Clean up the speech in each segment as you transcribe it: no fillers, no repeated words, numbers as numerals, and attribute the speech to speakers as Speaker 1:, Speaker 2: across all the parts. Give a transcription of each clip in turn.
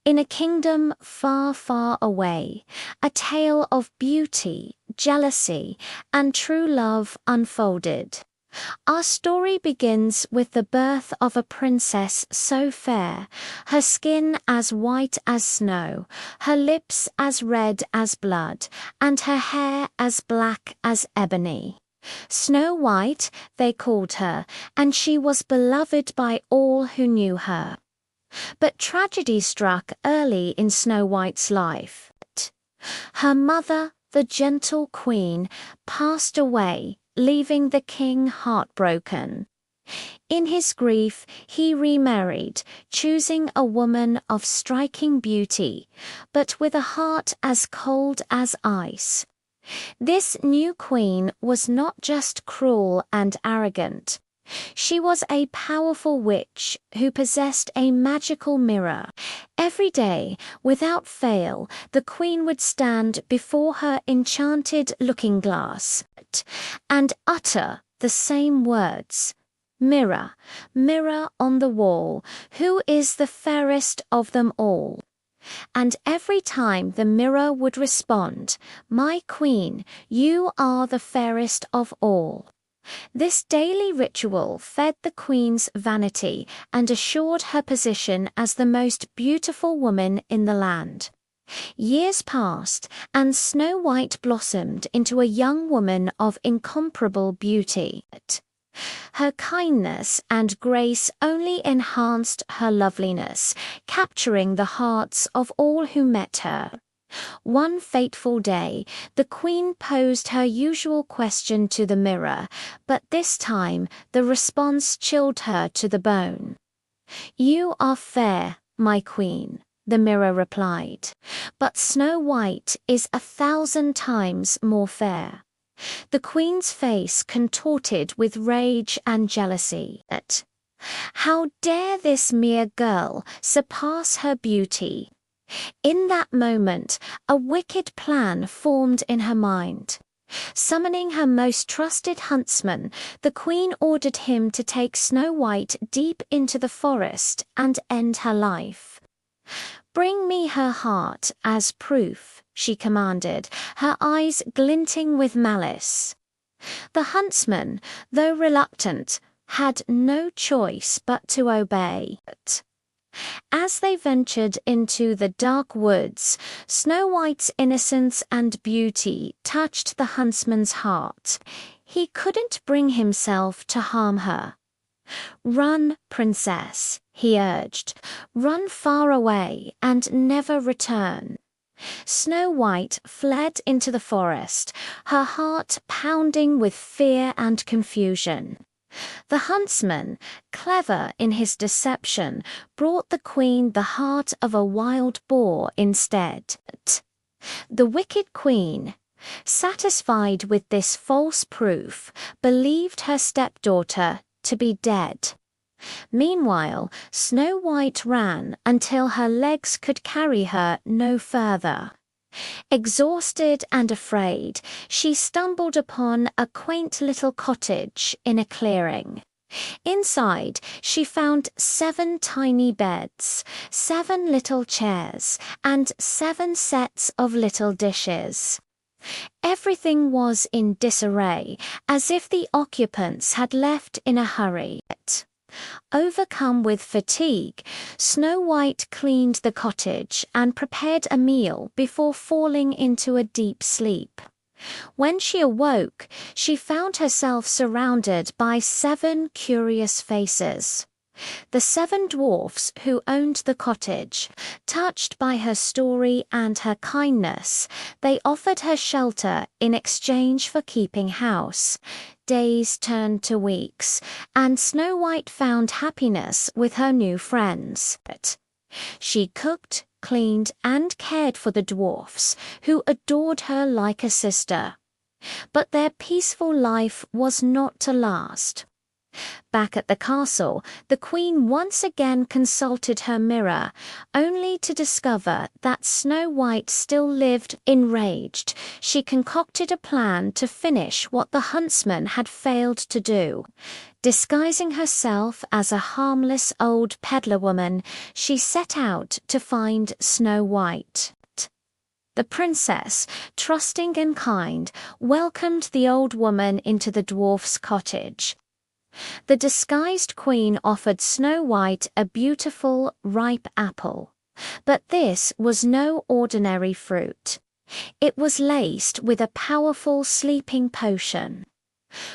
Speaker 1: In a kingdom far, far away, a tale of beauty, jealousy, and true love unfolded. Our story begins with the birth of a princess so fair, her skin as white as snow, her lips as red as blood, and her hair as black as ebony. Snow White, they called her, and she was beloved by all who knew her. But tragedy struck early in Snow White's life. Her mother, the gentle queen, passed away, leaving the king heartbroken. In his grief, he remarried, choosing a woman of striking beauty, but with a heart as cold as ice. This new queen was not just cruel and arrogant. She was a powerful witch who possessed a magical mirror. Every day, without fail, the queen would stand before her enchanted looking-glass and utter the same words. "Mirror, mirror on the wall, who is the fairest of them all?" And every time the mirror would respond, "My queen, you are the fairest of all." This daily ritual fed the queen's vanity and assured her position as the most beautiful woman in the land. Years passed, and Snow White blossomed into a young woman of incomparable beauty. Her kindness and grace only enhanced her loveliness, capturing the hearts of all who met her. One fateful day, the queen posed her usual question to the mirror, but this time the response chilled her to the bone. "You are fair, my queen," the mirror replied, "but Snow White is 1,000 times more fair." The queen's face contorted with rage and jealousy. How dare this mere girl surpass her beauty? In that moment, a wicked plan formed in her mind. Summoning her most trusted huntsman, the queen ordered him to take Snow White deep into the forest and end her life. "Bring me her heart as proof," she commanded, her eyes glinting with malice. The huntsman, though reluctant, had no choice but to obey. As they ventured into the dark woods, Snow White's innocence and beauty touched the huntsman's heart. He couldn't bring himself to harm her. "Run, princess," he urged. "Run far away and never return." Snow White fled into the forest, her heart pounding with fear and confusion. The huntsman, clever in his deception, brought the queen the heart of a wild boar instead. The wicked queen, satisfied with this false proof, believed her stepdaughter to be dead. Meanwhile, Snow White ran until her legs could carry her no further. Exhausted and afraid, she stumbled upon a quaint little cottage in a clearing. Inside, she found 7 tiny beds, 7 little chairs, and 7 sets of little dishes. Everything was in disarray, as if the occupants had left in a hurry. Overcome with fatigue, Snow White cleaned the cottage and prepared a meal before falling into a deep sleep. When she awoke, she found herself surrounded by 7 curious faces. The 7 dwarfs who owned the cottage, touched by her story and her kindness, they offered her shelter in exchange for keeping house. Days turned to weeks, and Snow White found happiness with her new friends. She cooked, cleaned, and cared for the dwarfs, who adored her like a sister. But their peaceful life was not to last. Back at the castle, the queen once again consulted her mirror, only to discover that Snow White still lived. Enraged, she concocted a plan to finish what the huntsman had failed to do. Disguising herself as a harmless old peddler woman, she set out to find Snow White. The princess, trusting and kind, welcomed the old woman into the dwarf's cottage. The disguised queen offered Snow White a beautiful, ripe apple. But this was no ordinary fruit. It was laced with a powerful sleeping potion.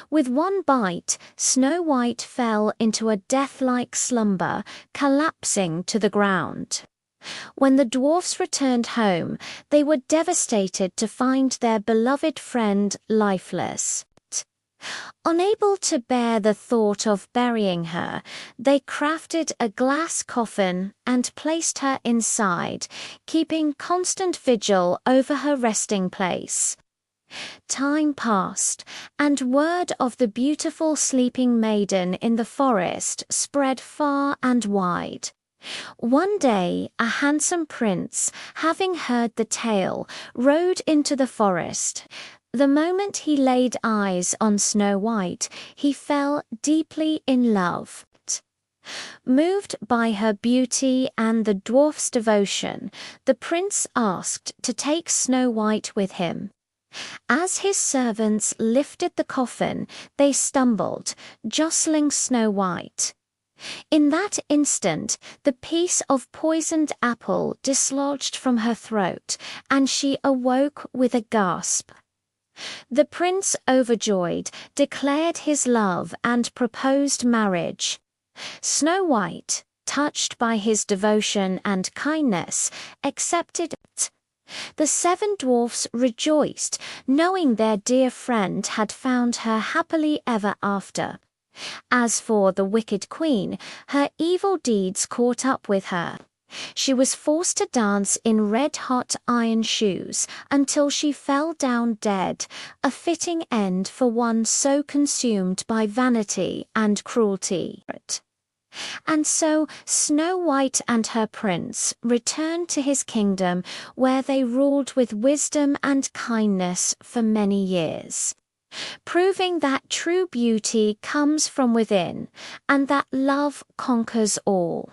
Speaker 1: With one bite, Snow White fell into a death-like slumber, collapsing to the ground. When the dwarfs returned home, they were devastated to find their beloved friend lifeless. Unable to bear the thought of burying her, they crafted a glass coffin and placed her inside, keeping constant vigil over her resting place. Time passed, and word of the beautiful sleeping maiden in the forest spread far and wide. One day, a handsome prince, having heard the tale, rode into the forest. The moment he laid eyes on Snow White, he fell deeply in love. Moved by her beauty and the dwarf's devotion, the prince asked to take Snow White with him. As his servants lifted the coffin, they stumbled, jostling Snow White. In that instant, the piece of poisoned apple dislodged from her throat, and she awoke with a gasp. The prince, overjoyed, declared his love and proposed marriage. Snow White, touched by his devotion and kindness, accepted it. The seven dwarfs rejoiced, knowing their dear friend had found her happily ever after. As for the wicked queen, her evil deeds caught up with her. She was forced to dance in red-hot iron shoes until she fell down dead, a fitting end for one so consumed by vanity and cruelty. And so Snow White and her prince returned to his kingdom, where they ruled with wisdom and kindness for many years, proving that true beauty comes from within and that love conquers all.